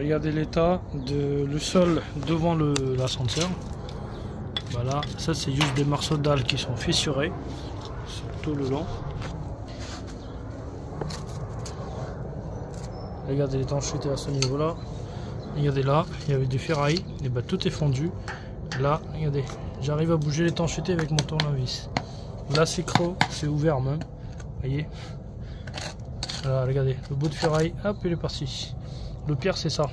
regardez l'état de le sol devant l'ascenseur. Voilà, ça c'est juste des morceaux de dalles qui sont fissurés sur tout le long. Regardez l'étanchéité à ce niveau là. Regardez là, il y avait du ferraille, et ben tout est fondu. Là, regardez, j'arrive à bouger l'étanchéité avec mon tournevis. Là c'est creux, c'est ouvert même. Voyez. Voilà, regardez, le bout de ferraille, hop, il est parti. Le pire c'est ça.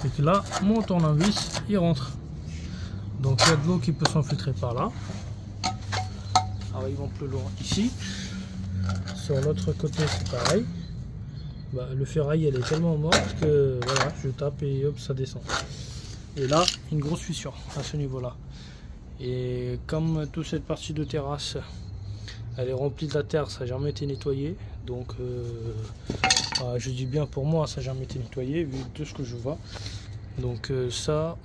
Et que là, mon tournevis, il rentre. Donc il y a de l'eau qui peut s'infiltrer par là. Arrivons plus loin ici. Sur l'autre côté c'est pareil. Bah, le ferraille elle est tellement morte que voilà, je tape et hop ça descend. Et là une grosse fissure à ce niveau là. Et comme toute cette partie de terrasse elle est remplie de la terre, ça n'a jamais été nettoyé. Donc je dis bien pour moi, ça n'a jamais été nettoyé vu tout ce que je vois. Donc ça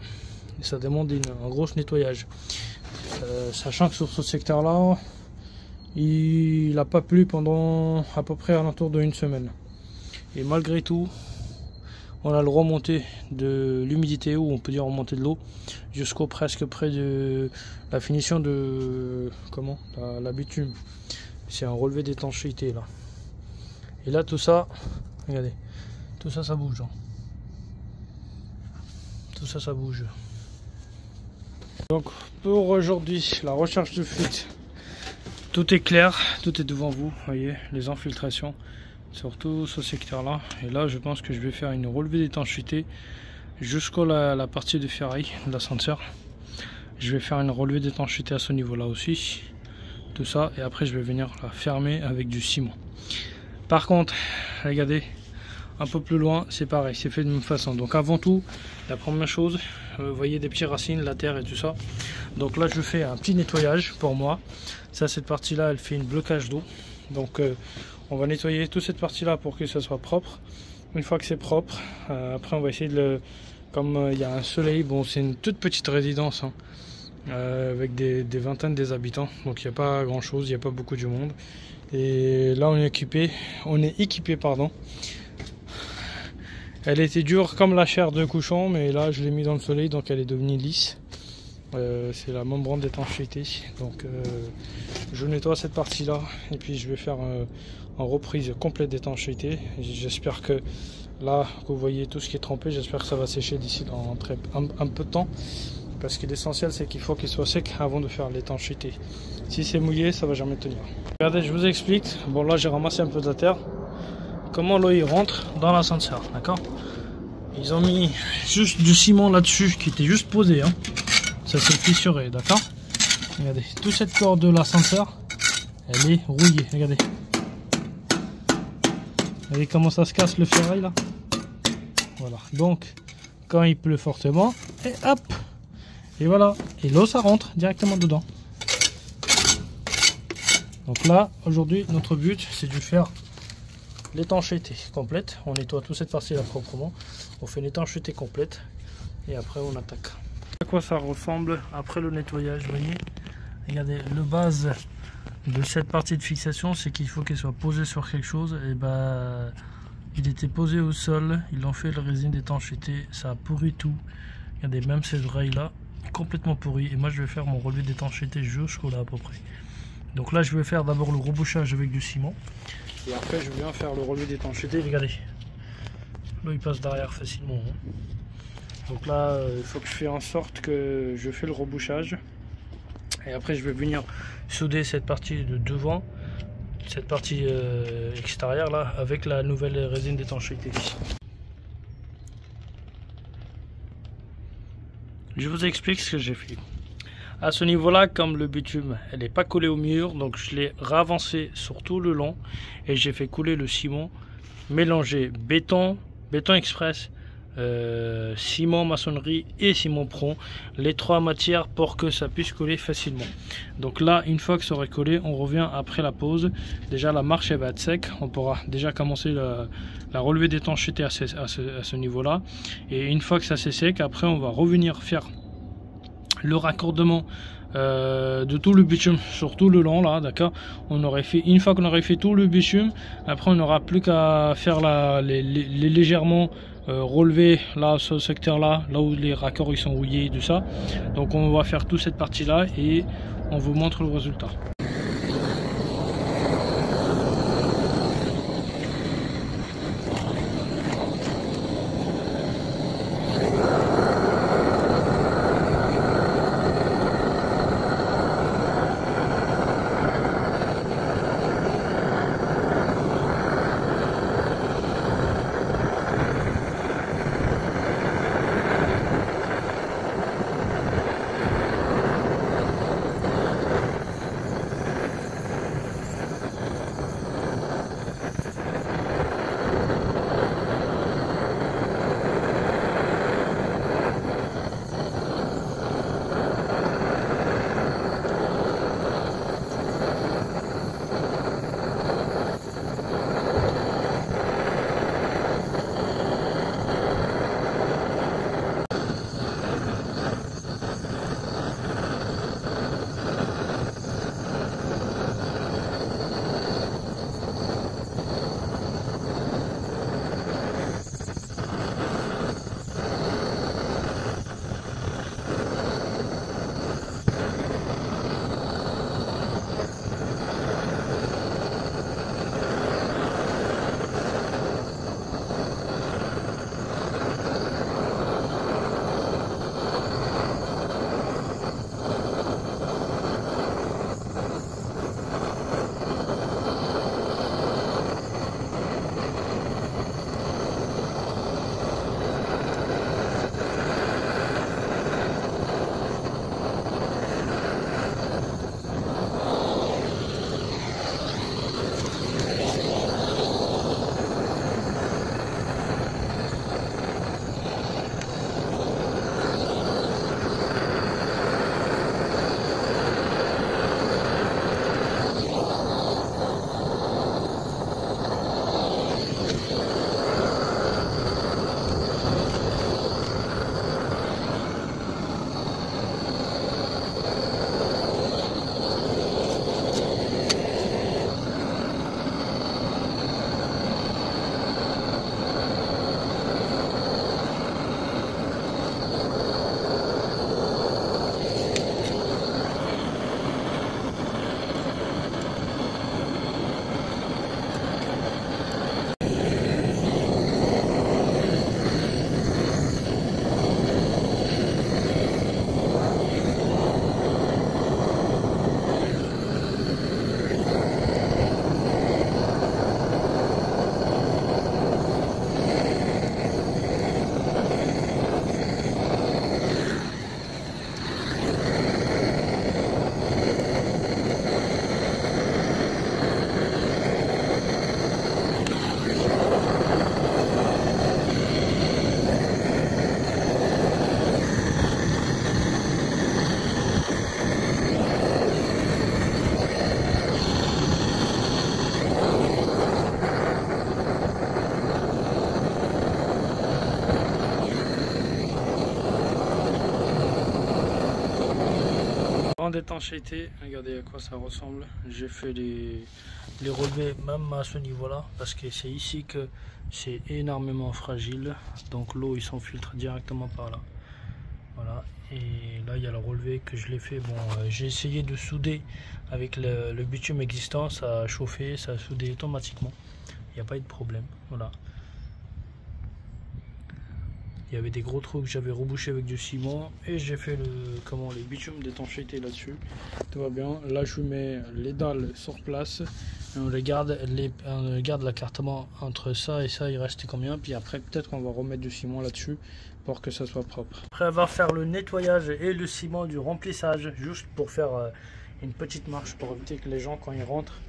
demande un gros nettoyage. Sachant que sur ce secteur là il n'a pas plu pendant à peu près alentour d'une semaine. Et malgré tout, on a le remonté de l'humidité, ou on peut dire remonter de l'eau, jusqu'au presque près de la finition de la bitume. C'est un relevé d'étanchéité là. Et là tout ça, regardez, tout ça ça bouge. Hein. Tout ça ça bouge. Donc pour aujourd'hui, la recherche de fuite. Tout est clair, tout est devant vous, voyez, les infiltrations, surtout ce secteur là. Et là je pense que je vais faire une relevée d'étanchéité jusqu'à la partie de ferraille de l'ascenseur. Je vais faire une relevée d'étanchéité à ce niveau là aussi, tout ça, et après je vais venir la fermer avec du ciment. Par contre, regardez, un peu plus loin c'est pareil, c'est fait de même façon. Donc avant tout, la première chose, vous voyez des petites racines, la terre et tout ça. Donc là je fais un petit nettoyage pour moi. Ça, cette partie là elle fait une blocage d'eau. Donc on va nettoyer toute cette partie là pour que ça soit propre. Une fois que c'est propre, après on va essayer de le... Comme il y a un soleil, bon c'est une toute petite résidence hein, avec des vingtaines des habitants. Donc il n'y a pas grand chose, il n'y a pas beaucoup de monde. Et là on est équipé pardon. Elle était dure comme la chair de cochon, mais là je l'ai mis dans le soleil, donc elle est devenue lisse. C'est la membrane d'étanchéité. Donc je nettoie cette partie là et puis je vais faire en reprise complète d'étanchéité. J'espère que là vous voyez tout ce qui est trempé, j'espère que ça va sécher d'ici dans un peu de temps, parce que l'essentiel c'est qu'il faut qu'il soit sec avant de faire l'étanchéité. Si c'est mouillé, ça va jamais tenir. Regardez, je vous explique. Bon là j'ai ramassé un peu de la terre. Comment l'eau il rentre dans l'ascenseur, d'accord? Ils ont mis juste du ciment là-dessus qui était juste posé, hein. Ça s'est fissuré, d'accord? Regardez, toute cette corde de l'ascenseur, elle est rouillée, regardez. Vous voyez comment ça se casse le ferraille là? Voilà, donc quand il pleut fortement, et hop, et voilà, et l'eau ça rentre directement dedans. Donc là, aujourd'hui, notre but c'est de faire l'étanchéité complète. On nettoie toute cette partie là proprement, on fait une étanchéité complète et après on attaque. À quoi ça ressemble après le nettoyage, vous voyez? Regardez, le base de cette partie de fixation, c'est qu'il faut qu'elle soit posée sur quelque chose. Et bah il était posé au sol, ils l'ont fait la résine d'étanchéité, ça a pourri tout. Regardez, même ces oreilles là complètement pourries. Et moi je vais faire mon relevé d'étanchéité jusqu'au là à peu près. Donc là je vais faire d'abord le rebouchage avec du ciment et après je viens faire le relevé d'étanchéité. Regardez, l'eau il passe derrière facilement, hein. Donc là il faut que je fasse en sorte que je fais le rebouchage et après je vais venir souder cette partie de devant, cette partie extérieure là avec la nouvelle résine d'étanchéité. Je vous explique ce que j'ai fait. À ce niveau là, comme le bitume elle n'est pas collée au mur, donc je l'ai ravancé sur tout le long et j'ai fait couler le ciment mélangé béton express, ciment maçonnerie et ciment pron, les trois matières pour que ça puisse coller facilement. Donc là une fois que ça aurait collé, on revient après la pause. Déjà la marche elle va être sec, on pourra déjà commencer la relevée d'étanchéité à ce niveau là, et une fois que ça c'est sec, après on va revenir faire le raccordement de tout le bitume sur tout le long là, d'accord. On aurait fait, une fois qu'on aurait fait tout le bitume, après on n'aura plus qu'à faire les légèrement relever là, ce secteur là, là où les raccords ils sont rouillés et tout ça. Donc on va faire toute cette partie là et on vous montre le résultat. D'étanchéité, regardez à quoi ça ressemble. J'ai fait les relevés même à ce niveau là parce que c'est ici que c'est énormément fragile, donc l'eau il s'infiltre directement par là. Voilà, et là il y a le relevé que je l'ai fait. Bon, j'ai essayé de souder avec le bitume existant, ça a chauffé, ça a soudé automatiquement, il n'y a pas eu de problème. Voilà, il y avait des gros trous que j'avais rebouché avec du ciment et j'ai fait les bitumes d'étanchéité là-dessus. Tout va bien. Là je mets les dalles sur place et on regarde l'écartement entre ça et ça, il reste combien, puis après peut-être qu'on va remettre du ciment là-dessus pour que ça soit propre. Après avoir faire le nettoyage et le ciment du remplissage, juste pour faire une petite marche pour éviter que les gens quand ils rentrent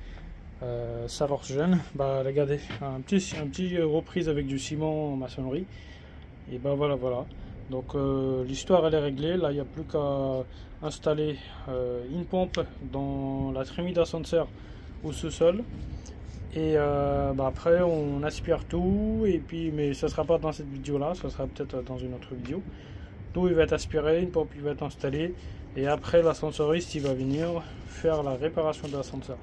ça leur gêne. Bah regardez, un petit reprise avec du ciment en maçonnerie. Et ben voilà. Donc l'histoire elle est réglée. Là il n'y a plus qu'à installer une pompe dans la trémie d'ascenseur au sous-sol. Et après on aspire tout. Et puis mais ça sera pas dans cette vidéo là, ça sera peut-être dans une autre vidéo. L'eau il va être aspirée, une pompe il va être installée et après l'ascensoriste il va venir faire la réparation de l'ascenseur.